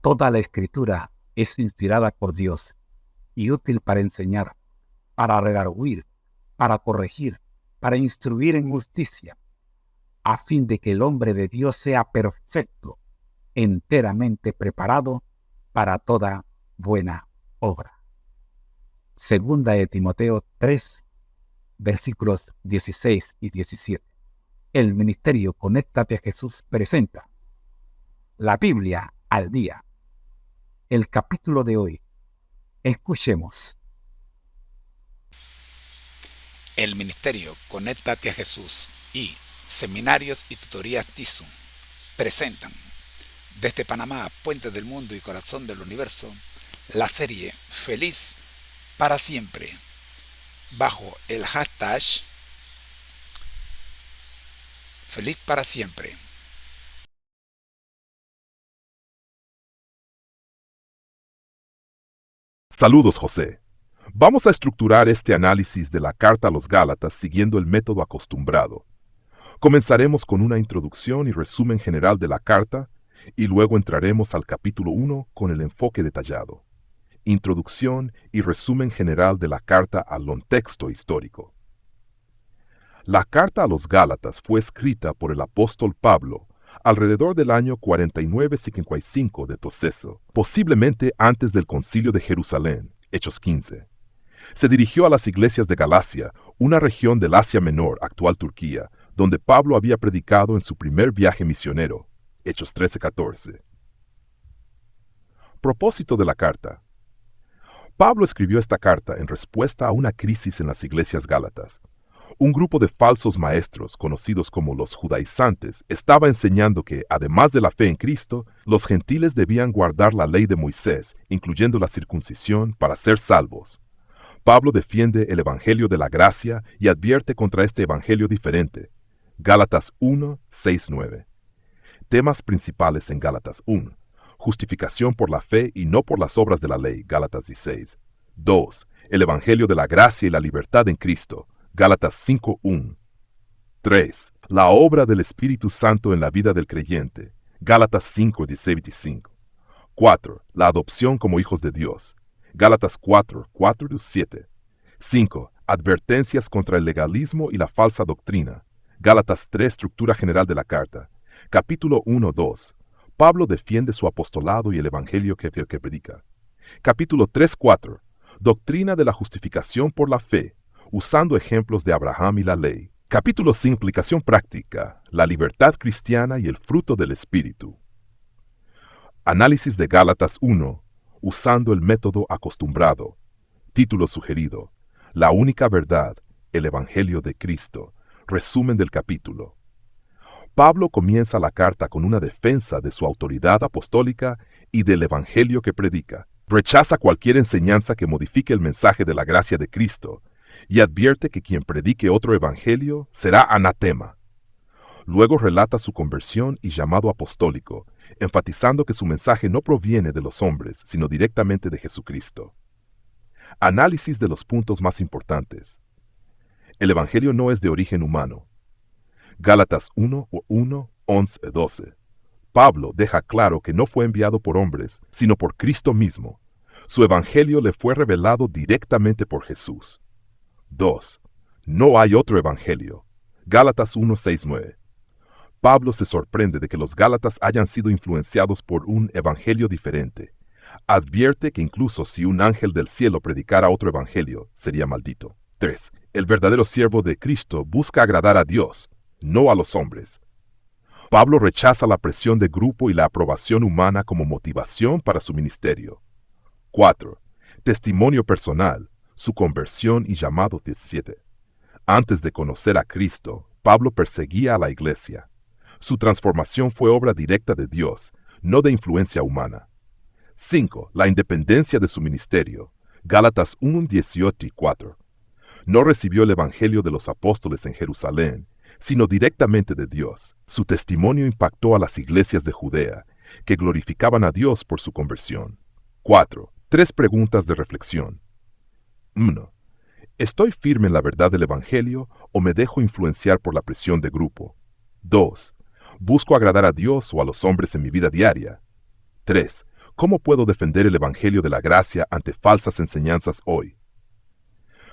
Toda la Escritura es inspirada por Dios y útil para enseñar, para redarguir, para corregir, para instruir en justicia, a fin de que el hombre de Dios sea perfecto, enteramente preparado para toda buena obra. Segunda de Timoteo 3, versículos 16 y 17. El ministerio Conéctate a Jesús presenta la Biblia al día. El capítulo de hoy. Escuchemos. El ministerio Conéctate a Jesús y Seminarios y Tutorías TISUM presentan desde Panamá, Puente del Mundo y Corazón del Universo, la serie Feliz para Siempre, bajo el hashtag Feliz para Siempre. Saludos, José. Vamos a estructurar este análisis de la carta a los Gálatas siguiendo el método acostumbrado. Comenzaremos con una introducción y resumen general de la carta y luego entraremos al capítulo 1 con el enfoque detallado. Introducción y resumen general de la carta al contexto histórico. La carta a los Gálatas fue escrita por el apóstol Pablo alrededor del año 49-55 de Toceso, posiblemente antes del Concilio de Jerusalén, Hechos 15. Se dirigió a las iglesias de Galacia, una región del Asia Menor, actual Turquía, donde Pablo había predicado en su primer viaje misionero, Hechos 13-14. Propósito de la carta. Pablo escribió esta carta en respuesta a una crisis en las iglesias gálatas. Un grupo de falsos maestros, conocidos como los judaizantes, estaba enseñando que, además de la fe en Cristo, los gentiles debían guardar la ley de Moisés, incluyendo la circuncisión, para ser salvos. Pablo defiende el evangelio de la gracia y advierte contra este evangelio diferente. Gálatas 1, 6, 9. Temas principales en Gálatas 1. Justificación por la fe y no por las obras de la ley, Gálatas 16. 2. El evangelio de la gracia y la libertad en Cristo, Gálatas 5:1. 3. La obra del Espíritu Santo en la vida del creyente, Gálatas 5:16-25. 4. La adopción como hijos de Dios, Gálatas 4:4-7. 5. Advertencias contra el legalismo y la falsa doctrina, Gálatas 3. Estructura general de la carta. Capítulo 1-2. Pablo defiende su apostolado y el evangelio que predica. Capítulo 3-4. Doctrina de la justificación por la fe, usando ejemplos de Abraham y la ley. Capítulo 5. Implicación práctica, la libertad cristiana y el fruto del Espíritu. Análisis de Gálatas 1, usando el método acostumbrado. Título sugerido, La única verdad, el Evangelio de Cristo. Resumen del capítulo. Pablo comienza la carta con una defensa de su autoridad apostólica y del Evangelio que predica. Rechaza cualquier enseñanza que modifique el mensaje de la gracia de Cristo y advierte que quien predique otro evangelio será anatema. Luego relata su conversión y llamado apostólico, enfatizando que su mensaje no proviene de los hombres, sino directamente de Jesucristo. Análisis de los puntos más importantes. El evangelio no es de origen humano. Gálatas 1, 11, 12. Pablo deja claro que no fue enviado por hombres, sino por Cristo mismo. Su evangelio le fue revelado directamente por Jesús. 2. No hay otro evangelio. Gálatas 1, 6, 9. Pablo se sorprende de que los gálatas hayan sido influenciados por un evangelio diferente. Advierte que incluso si un ángel del cielo predicara otro evangelio, sería maldito. 3. El verdadero siervo de Cristo busca agradar a Dios, no a los hombres. Pablo rechaza la presión de grupo y la aprobación humana como motivación para su ministerio. 4. Testimonio personal, su conversión y llamado 17. Antes de conocer a Cristo, Pablo perseguía a la iglesia. Su transformación fue obra directa de Dios, no de influencia humana. 5. La independencia de su ministerio. Gálatas 1, 18 y 4. No recibió el evangelio de los apóstoles en Jerusalén, sino directamente de Dios. Su testimonio impactó a las iglesias de Judea, que glorificaban a Dios por su conversión. 4. 3 preguntas de reflexión. 1. ¿Estoy firme en la verdad del evangelio o me dejo influenciar por la presión de grupo? 2. ¿Busco agradar a Dios o a los hombres en mi vida diaria? 3. ¿Cómo puedo defender el Evangelio de la gracia ante falsas enseñanzas hoy?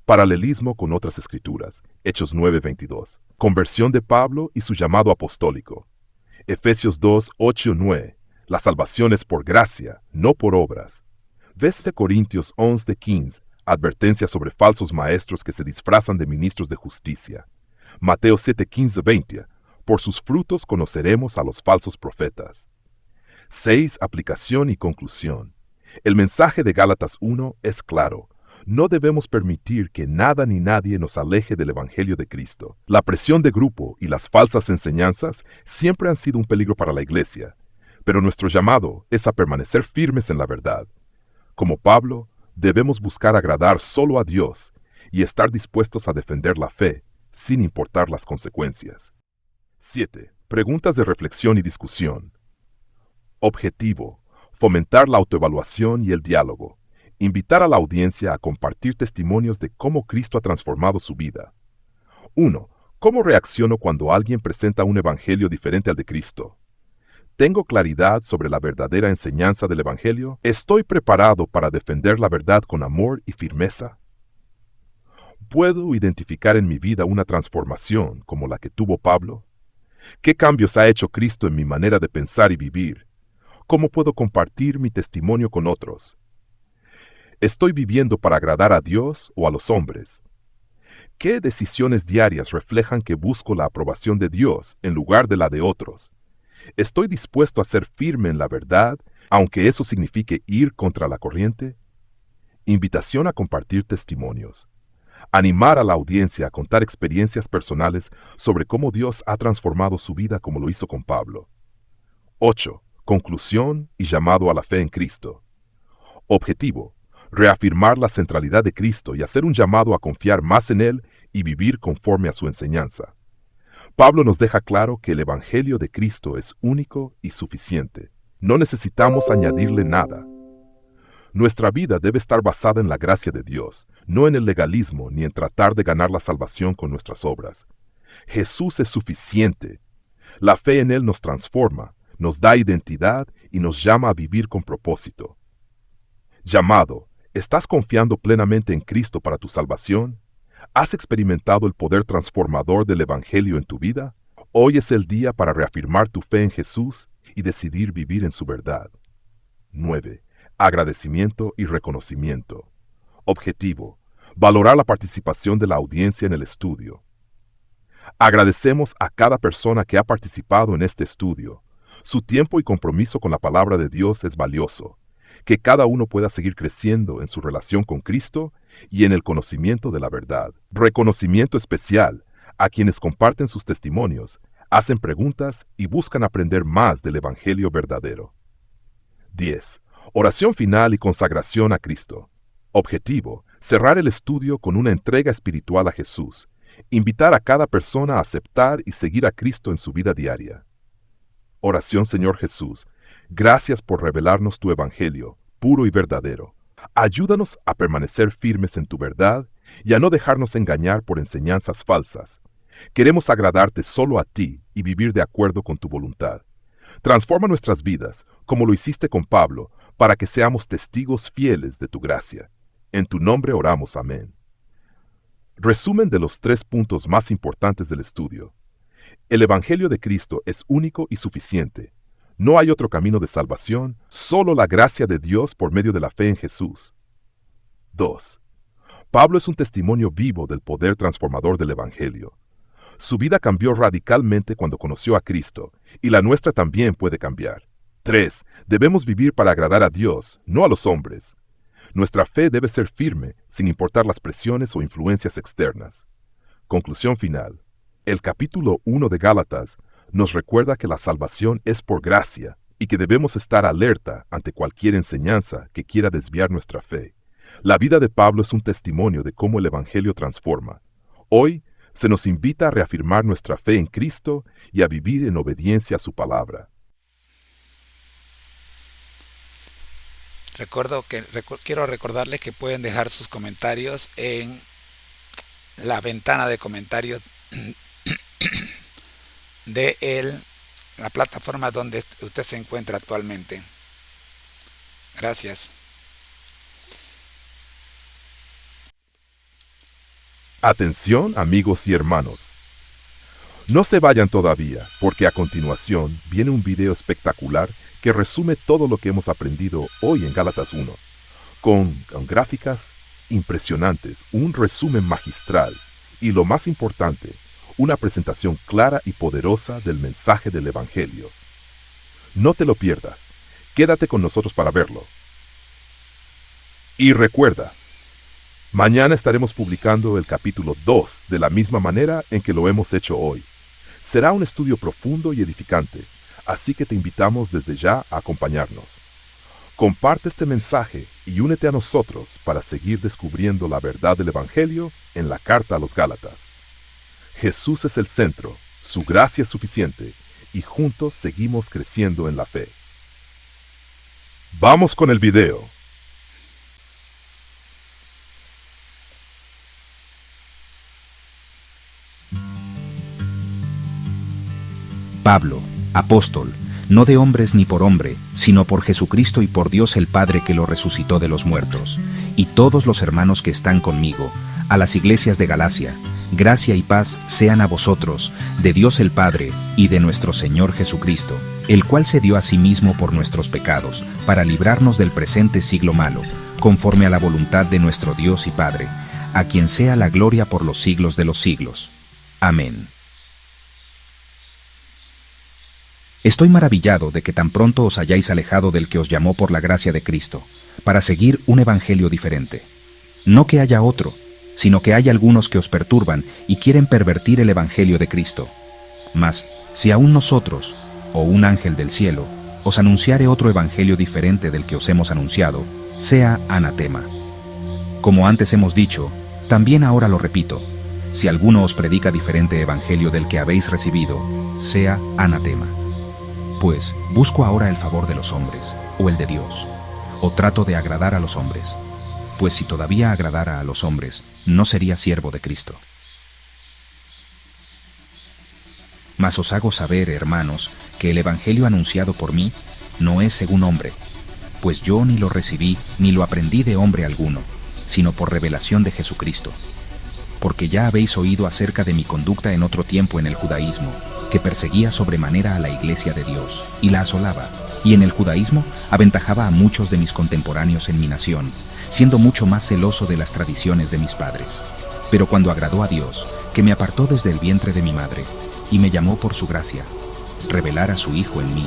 Paralelismo con otras escrituras. Hechos 9:22. Conversión de Pablo y su llamado apostólico. Efesios 2:8-9. La salvación es por gracia, no por obras. Veste Corintios 11:15. Advertencia sobre falsos maestros que se disfrazan de ministros de justicia. Mateo 7:15-20. Por sus frutos conoceremos a los falsos profetas. 6. Aplicación y conclusión. El mensaje de Gálatas 1 es claro. No debemos permitir que nada ni nadie nos aleje del Evangelio de Cristo. La presión de grupo y las falsas enseñanzas siempre han sido un peligro para la Iglesia, pero nuestro llamado es a permanecer firmes en la verdad. Como Pablo, debemos buscar agradar solo a Dios y estar dispuestos a defender la fe, sin importar las consecuencias. 7. Preguntas de reflexión y discusión. Objetivo: fomentar la autoevaluación y el diálogo. Invitar a la audiencia a compartir testimonios de cómo Cristo ha transformado su vida. 1. ¿Cómo reacciono cuando alguien presenta un evangelio diferente al de Cristo? ¿Tengo claridad sobre la verdadera enseñanza del evangelio? ¿Estoy preparado para defender la verdad con amor y firmeza? ¿Puedo identificar en mi vida una transformación como la que tuvo Pablo? ¿Qué cambios ha hecho Cristo en mi manera de pensar y vivir? ¿Cómo puedo compartir mi testimonio con otros? ¿Estoy viviendo para agradar a Dios o a los hombres? ¿Qué decisiones diarias reflejan que busco la aprobación de Dios en lugar de la de otros? ¿Estoy dispuesto a ser firme en la verdad, aunque eso signifique ir contra la corriente? Invitación a compartir testimonios. Animar a la audiencia a contar experiencias personales sobre cómo Dios ha transformado su vida como lo hizo con Pablo. 8. Conclusión y llamado a la fe en Cristo. Objetivo: reafirmar la centralidad de Cristo y hacer un llamado a confiar más en Él y vivir conforme a su enseñanza. Pablo nos deja claro que el Evangelio de Cristo es único y suficiente. No necesitamos añadirle nada. Nuestra vida debe estar basada en la gracia de Dios, no en el legalismo ni en tratar de ganar la salvación con nuestras obras. Jesús es suficiente. La fe en Él nos transforma, nos da identidad y nos llama a vivir con propósito. Llamado: ¿estás confiando plenamente en Cristo para tu salvación? ¿Has experimentado el poder transformador del Evangelio en tu vida? Hoy es el día para reafirmar tu fe en Jesús y decidir vivir en su verdad. 9. Agradecimiento y reconocimiento. Objetivo: valorar la participación de la audiencia en el estudio. Agradecemos a cada persona que ha participado en este estudio. Su tiempo y compromiso con la palabra de Dios es valioso. Que cada uno pueda seguir creciendo en su relación con Cristo y en el conocimiento de la verdad. Reconocimiento especial a quienes comparten sus testimonios, hacen preguntas y buscan aprender más del Evangelio verdadero. 10. Oración final y consagración a Cristo. Objetivo: cerrar el estudio con una entrega espiritual a Jesús. Invitar a cada persona a aceptar y seguir a Cristo en su vida diaria. Oración: Señor Jesús, gracias por revelarnos tu Evangelio, puro y verdadero. Ayúdanos a permanecer firmes en tu verdad y a no dejarnos engañar por enseñanzas falsas. Queremos agradarte solo a ti y vivir de acuerdo con tu voluntad. Transforma nuestras vidas, como lo hiciste con Pablo, para que seamos testigos fieles de tu gracia. En tu nombre oramos, amén. Resumen de los 3 puntos más importantes del estudio. El Evangelio de Cristo es único y suficiente. No hay otro camino de salvación, solo la gracia de Dios por medio de la fe en Jesús. 2. Pablo es un testimonio vivo del poder transformador del Evangelio. Su vida cambió radicalmente cuando conoció a Cristo, y la nuestra también puede cambiar. 3. Debemos vivir para agradar a Dios, no a los hombres. Nuestra fe debe ser firme, sin importar las presiones o influencias externas. Conclusión final. El capítulo 1 de Gálatas nos recuerda que la salvación es por gracia y que debemos estar alerta ante cualquier enseñanza que quiera desviar nuestra fe. La vida de Pablo es un testimonio de cómo el Evangelio transforma. Hoy se nos invita a reafirmar nuestra fe en Cristo y a vivir en obediencia a su palabra. Quiero recordarles que pueden dejar sus comentarios en la ventana de comentarios de la plataforma donde usted se encuentra actualmente. Gracias. Atención, amigos y hermanos. No se vayan todavía, porque a continuación viene un video espectacular que resume todo lo que hemos aprendido hoy en Gálatas 1, con gráficas impresionantes, un resumen magistral y, lo más importante, una presentación clara y poderosa del mensaje del Evangelio. No te lo pierdas, quédate con nosotros para verlo. Y recuerda, mañana estaremos publicando el capítulo 2 de la misma manera en que lo hemos hecho hoy. Será un estudio profundo y edificante, así que te invitamos desde ya a acompañarnos. Comparte este mensaje y únete a nosotros para seguir descubriendo la verdad del Evangelio en la carta a los Gálatas. Jesús es el centro, su gracia es suficiente, y juntos seguimos creciendo en la fe. Vamos con el video. Pablo, apóstol, no de hombres ni por hombre, sino por Jesucristo y por Dios el Padre que lo resucitó de los muertos, y todos los hermanos que están conmigo, a las iglesias de Galacia, gracia y paz sean a vosotros, de Dios el Padre y de nuestro Señor Jesucristo, el cual se dio a sí mismo por nuestros pecados, para librarnos del presente siglo malo, conforme a la voluntad de nuestro Dios y Padre, a quien sea la gloria por los siglos de los siglos. Amén. Estoy maravillado de que tan pronto os hayáis alejado del que os llamó por la gracia de Cristo, para seguir un evangelio diferente. No que haya otro, sino que hay algunos que os perturban y quieren pervertir el evangelio de Cristo. Mas, si aún nosotros, o un ángel del cielo, os anunciare otro evangelio diferente del que os hemos anunciado, sea anatema. Como antes hemos dicho, también ahora lo repito, si alguno os predica diferente evangelio del que habéis recibido, sea anatema. Pues, ¿busco ahora el favor de los hombres, o el de Dios? ¿O trato de agradar a los hombres? Pues si todavía agradara a los hombres, no sería siervo de Cristo. Mas os hago saber, hermanos, que el evangelio anunciado por mí no es según hombre, pues yo ni lo recibí ni lo aprendí de hombre alguno, sino por revelación de Jesucristo. Porque ya habéis oído acerca de mi conducta en otro tiempo en el judaísmo, que perseguía sobremanera a la iglesia de Dios, y la asolaba, y en el judaísmo aventajaba a muchos de mis contemporáneos en mi nación, siendo mucho más celoso de las tradiciones de mis padres. Pero cuando agradó a Dios, que me apartó desde el vientre de mi madre, y me llamó por su gracia, revelar a su Hijo en mí,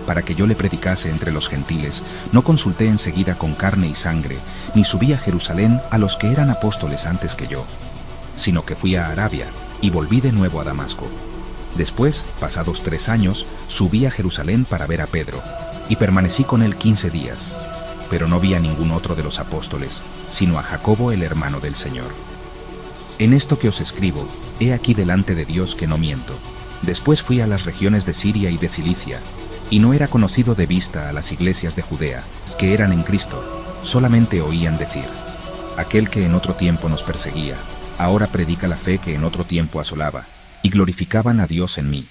para que yo le predicase entre los gentiles, no consulté enseguida con carne y sangre, ni subí a Jerusalén a los que eran apóstoles antes que yo, sino que fui a Arabia, y volví de nuevo a Damasco. Después, pasados 3 años, subí a Jerusalén para ver a Pedro, y permanecí con él 15 días, pero no vi a ningún otro de los apóstoles, sino a Jacobo el hermano del Señor. En esto que os escribo, he aquí delante de Dios que no miento. Después fui a las regiones de Siria y de Cilicia, y no era conocido de vista a las iglesias de Judea, que eran en Cristo, solamente oían decir, aquel que en otro tiempo nos perseguía, ahora predica la fe que en otro tiempo asolaba, y glorificaban a Dios en mí.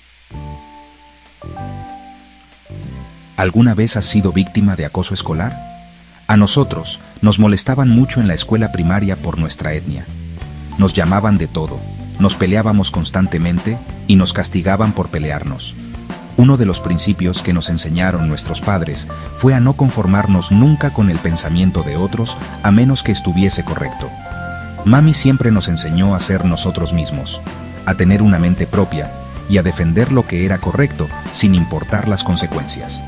¿Alguna vez has sido víctima de acoso escolar? A nosotros nos molestaban mucho en la escuela primaria por nuestra etnia. Nos llamaban de todo, nos peleábamos constantemente y nos castigaban por pelearnos. Uno de los principios que nos enseñaron nuestros padres fue a no conformarnos nunca con el pensamiento de otros a menos que estuviese correcto. Mami siempre nos enseñó a ser nosotros mismos, a tener una mente propia y a defender lo que era correcto sin importar las consecuencias.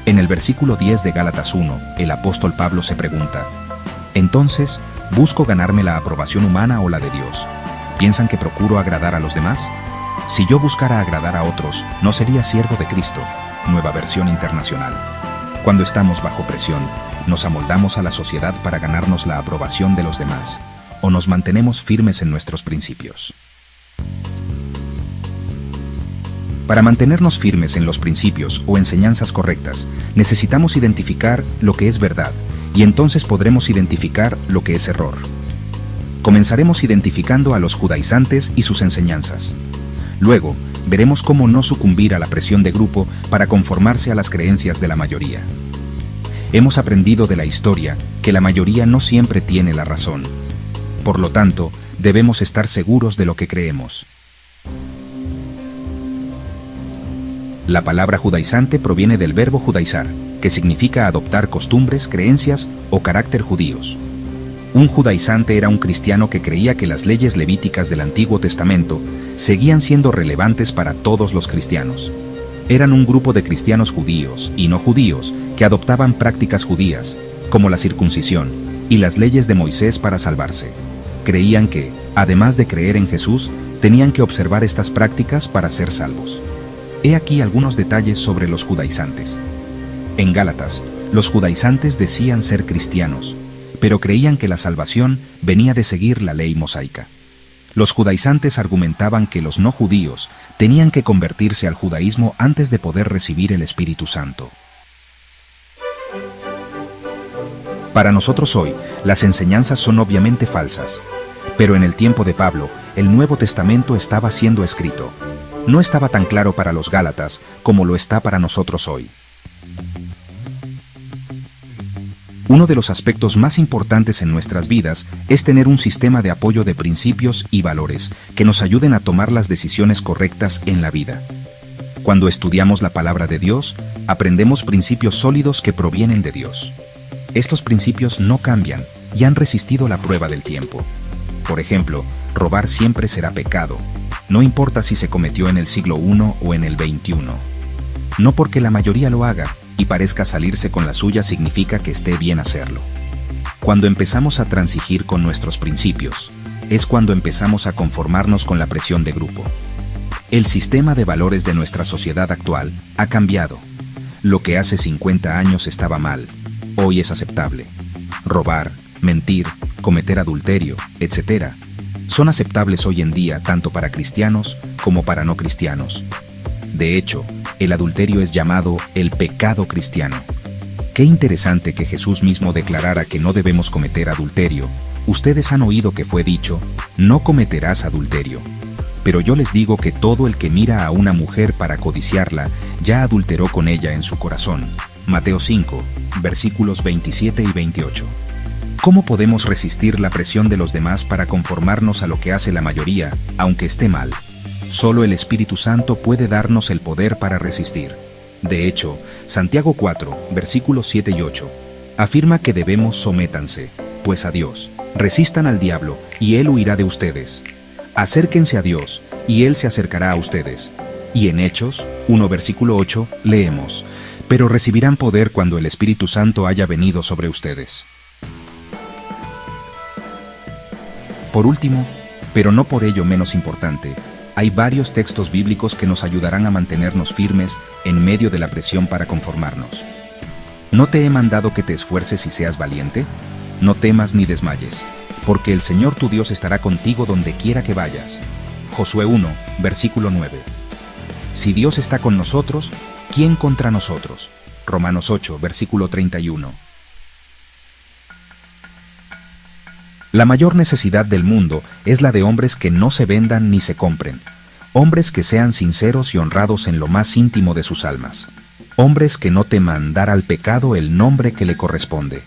En el versículo 10 de Gálatas 1, el apóstol Pablo se pregunta, entonces, ¿busco ganarme la aprobación humana o la de Dios? ¿Piensan que procuro agradar a los demás? Si yo buscara agradar a otros, no sería siervo de Cristo. Nueva Versión Internacional. Cuando estamos bajo presión, nos amoldamos a la sociedad para ganarnos la aprobación de los demás, o nos mantenemos firmes en nuestros principios. Para mantenernos firmes en los principios o enseñanzas correctas, necesitamos identificar lo que es verdad, y entonces podremos identificar lo que es error. Comenzaremos identificando a los judaizantes y sus enseñanzas. Luego, veremos cómo no sucumbir a la presión de grupo para conformarse a las creencias de la mayoría. Hemos aprendido de la historia que la mayoría no siempre tiene la razón. Por lo tanto, debemos estar seguros de lo que creemos. La palabra judaizante proviene del verbo judaizar, que significa adoptar costumbres, creencias o carácter judíos. Un judaizante era un cristiano que creía que las leyes levíticas del Antiguo Testamento seguían siendo relevantes para todos los cristianos. Eran un grupo de cristianos judíos y no judíos que adoptaban prácticas judías, como la circuncisión y las leyes de Moisés para salvarse. Creían que, además de creer en Jesús, tenían que observar estas prácticas para ser salvos. He aquí algunos detalles sobre los judaizantes. En Gálatas, los judaizantes decían ser cristianos, pero creían que la salvación venía de seguir la ley mosaica. Los judaizantes argumentaban que los no judíos tenían que convertirse al judaísmo antes de poder recibir el Espíritu Santo. Para nosotros hoy, las enseñanzas son obviamente falsas, pero en el tiempo de Pablo, el Nuevo Testamento estaba siendo escrito. No estaba tan claro para los Gálatas como lo está para nosotros hoy. Uno de los aspectos más importantes en nuestras vidas es tener un sistema de apoyo de principios y valores que nos ayuden a tomar las decisiones correctas en la vida. Cuando estudiamos la palabra de Dios, aprendemos principios sólidos que provienen de Dios. Estos principios no cambian y han resistido la prueba del tiempo. Por ejemplo, robar siempre será pecado, no importa si se cometió en el siglo I o en el XXI. No porque la mayoría lo haga y parezca salirse con la suya significa que esté bien hacerlo. Cuando empezamos a transigir con nuestros principios, es cuando empezamos a conformarnos con la presión de grupo. El sistema de valores de nuestra sociedad actual ha cambiado. Lo que hace 50 años estaba mal, hoy es aceptable. Robar, mentir, cometer adulterio, etc. son aceptables hoy en día tanto para cristianos como para no cristianos. De hecho, el adulterio es llamado el pecado cristiano. Qué interesante que Jesús mismo declarara que no debemos cometer adulterio. Ustedes han oído que fue dicho, no cometerás adulterio. Pero yo les digo que todo el que mira a una mujer para codiciarla, ya adulteró con ella en su corazón. Mateo 5, versículos 27 y 28. ¿Cómo podemos resistir la presión de los demás para conformarnos a lo que hace la mayoría, aunque esté mal? Solo el Espíritu Santo puede darnos el poder para resistir. De hecho, Santiago 4, versículos 7 y 8, afirma que debemos sométanse, pues a Dios. Resistan al diablo, y él huirá de ustedes. Acérquense a Dios, y él se acercará a ustedes. Y en Hechos 1, versículo 8, leemos, pero recibirán poder cuando el Espíritu Santo haya venido sobre ustedes. Por último, pero no por ello menos importante, hay varios textos bíblicos que nos ayudarán a mantenernos firmes en medio de la presión para conformarnos. ¿No te he mandado que te esfuerces y seas valiente? No temas ni desmayes, porque el Señor tu Dios estará contigo donde quiera que vayas. Josué 1, versículo 9. Si Dios está con nosotros, ¿quién contra nosotros? Romanos 8, versículo 31. La mayor necesidad del mundo es la de hombres que no se vendan ni se compren, hombres que sean sinceros y honrados en lo más íntimo de sus almas, hombres que no teman dar al pecado el nombre que le corresponde,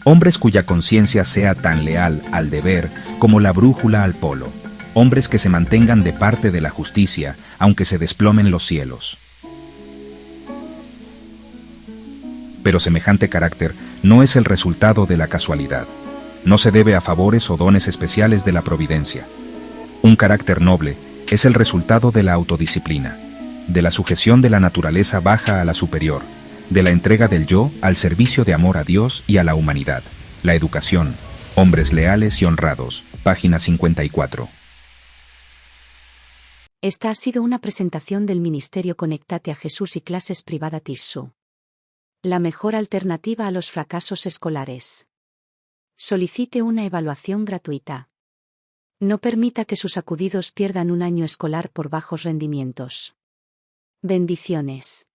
hombres cuya conciencia sea tan leal al deber como la brújula al polo, hombres que se mantengan de parte de la justicia, aunque se desplomen los cielos. Pero semejante carácter no es el resultado de la casualidad. No se debe a favores o dones especiales de la providencia. Un carácter noble es el resultado de la autodisciplina, de la sujeción de la naturaleza baja a la superior, de la entrega del yo al servicio de amor a Dios y a la humanidad. La educación, hombres leales y honrados, página 54. Esta ha sido una presentación del Ministerio Conéctate a Jesús y Clases Privada TISSU. La mejor alternativa a los fracasos escolares. Solicite una evaluación gratuita. No permita que sus acudidos pierdan un año escolar por bajos rendimientos. Bendiciones.